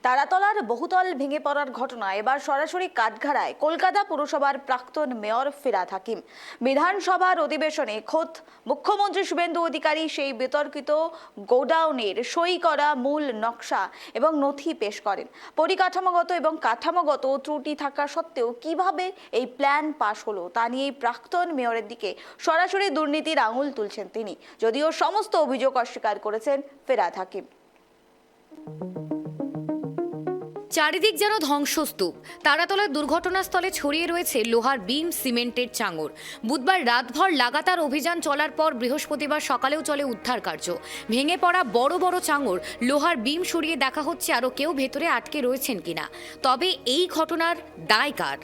তারাতলার বহুতল ভেঙে পড়ার ঘটনা এবার সরাসরি কাঠগড়ায় কলকাতা পুরসভার প্রাক্তন মেয়র ফিরহাদ হাকিম। বিধানসভার অধিবেশনে খোদ মুখ্যমন্ত্রী শুভেন্দু অধিকারী সেই বিতর্কিত গোডাউনের সই করা মূল নকশা এবং নথি পেশ করেন। পরিকাঠামোগত এবং কাঠামোগত ত্রুটি থাকা সত্ত্বেও কিভাবে এই প্ল্যান পাশ হলো তা নিয়ে প্রাক্তন মেয়রের দিকে সরাসরি দুর্নীতির আঙুল তুলছেন তিনি, যদিও সমস্ত অভিযোগ অস্বীকার করেছেন ফিরহাদ হাকিম। চারিদিক যেন ধ্বংসস্তূপ। তারাতলার দুর্ঘটনাস্থলে ছড়িয়ে রয়েছে লোহার বিম, সিমেন্টের চাঙড়। বুধবার রাতভর লাগাতার অভিযান চলার পর বৃহস্পতিবার সকালেও চলে উদ্ধার কার্য। ভেঙে পড়া বড় বড় চাঙড়, লোহার বিম সরিয়ে দেখা হচ্ছে আরও কেউ ভেতরে আটকে রয়েছেন কিনা। তবে এই ঘটনার দায় কার?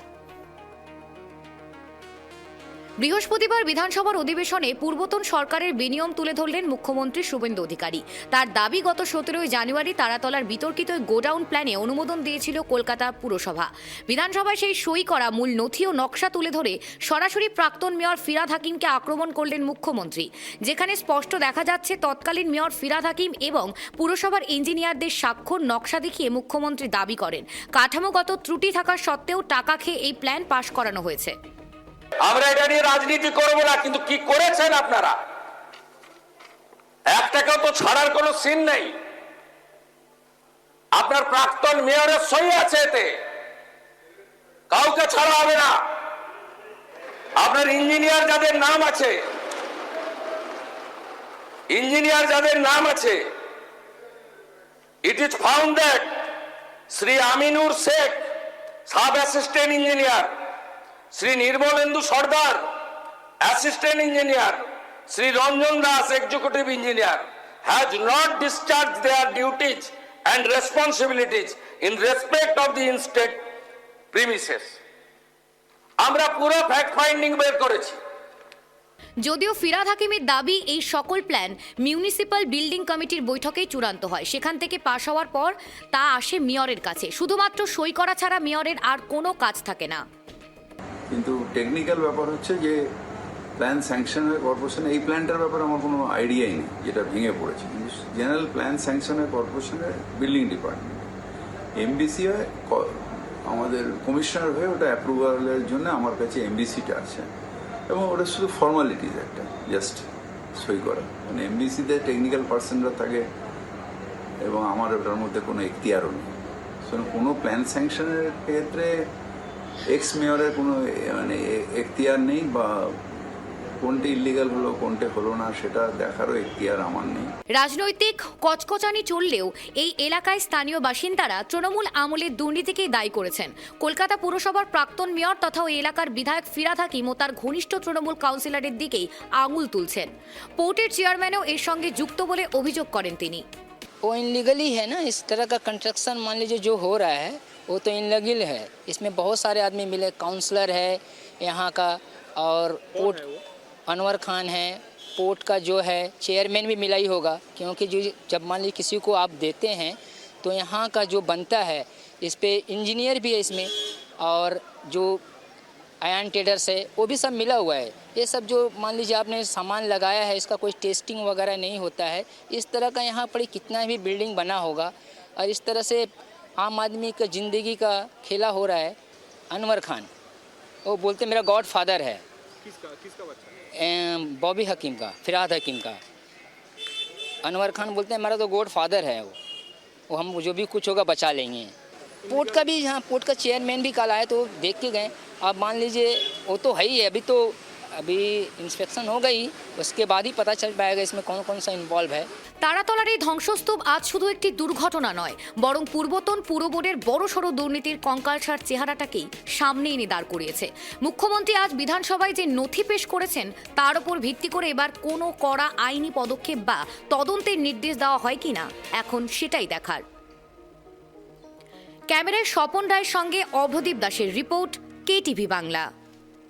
বৃহস্পতিবার বিধানসভার অধিবেশনে পূর্বতন সরকারের বেনিয়ম তুলে ধরলেন মুখ্যমন্ত্রী শুভেন্দু অধিকারী। তার দাবি, গত 17 জানুয়ারি তারাতলার বিতর্কিত গোডাউন প্ল্যানে অনুমোদন দিয়েছিল কলকাতা পুরসভা। বিধানসভায় সেই সই করা মূল নথি ও নকশা তুলে ধরে সরাসরি প্রাক্তন মেয়র ফিরহাদ হাকিমকে আক্রমণ করলেন মুখ্যমন্ত্রী, যেখানে স্পষ্ট দেখা যাচ্ছে তৎকালীন মেয়র ফিরহাদ হাকিম এবং পুরসভার ইঞ্জিনিয়ারদের স্বাক্ষর নকশা দেখিয়ে মুখ্যমন্ত্রী দাবি করেন কাঠামোগত ত্রুটি থাকা সত্ত্বেও টাকা খেয়ে এই প্ল্যান পাশ করানো হয়েছে। আমরা এটা নিয়ে রাজনীতি করবো না, কিন্তু কি করেছেন আপনারা? একটাকেও তো ছাড়ার কোনো সিন নেই। আপনার প্রাক্তন মেয়রের সই আছে, এতে কাউকে ছাড়া হবে না। আপনার ইঞ্জিনিয়ার যাদের নাম আছে, it is found that Sri Aminur Sheikh, sub assistant engineer, Sri Nirmalendu Sardar, assistant engineer, Sri Ranjan Das, executive engineer, has not discharged their duties and responsibilities in respect of the instead premises. আমরা পুরো fact finding বের করেছি। যদিও ফিরহাদ হাকিমের দাবি, এই সকল plan municipal building কমিটির বৈঠকেই চূড়ান্ত হয়। সেখান থেকে পাশ হওয়ার পর তা আসে মেয়রের কাছে। শুধুমাত্র সই করা ছাড়া মেয়রের আর কোনো কাজ থাকে না। কিন্তু টেকনিক্যাল ব্যাপার হচ্ছে যে প্ল্যান স্যাংশন হয়ে কর্পোরেশনে, এই প্ল্যানটার ব্যাপারে আমার কোনো আইডিয়াই নেই যেটা ভেঙে পড়েছে। কিন্তু জেনারেল প্ল্যান স্যাংশন হয় কর্পোরেশনের বিল্ডিং ডিপার্টমেন্ট, এমবিসি হয় আমাদের কমিশনার হয়ে, ওটা অ্যাপ্রুভালের জন্য আমার কাছে এমবিসিটা আছে এবং ওটা শুধু ফর্মালিটিজ, একটা জাস্ট সই করা। মানে এমবিসিতে টেকনিক্যাল পার্সনরা থাকে এবং আমার ওটার মধ্যে কোনো এখতিয়ারও নেই। কোনো প্ল্যান স্যাংশনের ক্ষেত্রে এক্স মেয়রের কোনো এখতিয়ার নেই, বা কোনটা ইলিগাল হলো কোনটা হলো না সেটা দেখারও এখতিয়ার আমার নেই। রাজনৈতিক কচকচানি চললেও এই এলাকায় স্থানীয় বাসিন্দারা তৃণমূল আমলের দুর্নীতিকেই দায়ী করেছেন। কলকাতা পুরসভার প্রাক্তন মেয়র তথা ওই এলাকার বিধায়ক ফিরহাদ হাকিম ও তার ঘনিষ্ঠ তৃণমূল কাউন্সিলরের দিকেই আঙুল তুলছেন। পোর্টের চেয়ারম্যানও এর সঙ্গে যুক্ত বলে অভিযোগ করেন তিনি। वो इनलीगली है ना, इस तरह का कंस्ट्रक्शन मान लीजिए जो हो रहा है वो तो इनलीगल है। इसमें बहुत सारे आदमी मिले, काउंसलर है यहाँ का, और पोर्ट अनवर खान है, पोर्ट का जो है चेयरमैन भी मिला ही होगा, क्योंकि जो जब मान लीजिए किसी को आप देते हैं तो यहाँ का जो बनता है इस पे इंजीनियर भी है इसमें, और जो आयन ट्रेडर्स है वो भी सब मिला हुआ है। ये सब जो मान लीजिए आपने सामान लगाया है, इसका कोई टेस्टिंग वगैरह नहीं होता है। इस तरह का यहाँ पर कितना भी बिल्डिंग बना होगा, और इस तरह से आम आदमी का ज़िंदगी का खेला हो रहा है। अनवर खान वो बोलते मेरा गॉड फादर है। किसका बच्चा? बॉबी हकीम का, फिरहाद हकीम का। अनवर खान बोलते हैं मेरा तो गॉड फादर है, वो हम जो भी कुछ होगा बचा लेंगे। पोर्ट का भी, यहाँ पोर्ट का चेयरमैन भी कल आए तो देख के गए। अब मान लीजिए वो तो है ही है, अभी इंस्पेक्शन हो गई, उसके बाद ही पता चल पाएगा इसमें कौन कौन सा इन्वॉल्व है। তারাতলার এই ধ্বংসস্তূপ আজ শুধু একটি দুর্ঘটনা নয়, বরং পূর্বতন পুর বোর্ডের বড়সড় দুর্নীতির কঙ্কালসার চেহারাটাকেই সামনে এনে দাঁড় করিয়েছে। মুখ্যমন্ত্রী আজ বিধানসভায় যে নথি পেশ করেছেন তার উপর ভিত্তি করে এবার কোনো কড়া আইনি পদক্ষেপ বা তদন্তের নির্দেশ দেওয়া হয় কিনা এখন সেটাই দেখার। ক্যামেরায় স্বপন রায়ের সঙ্গে অভ্রদীপ দাসের রিপোর্ট, KTV বাংলা।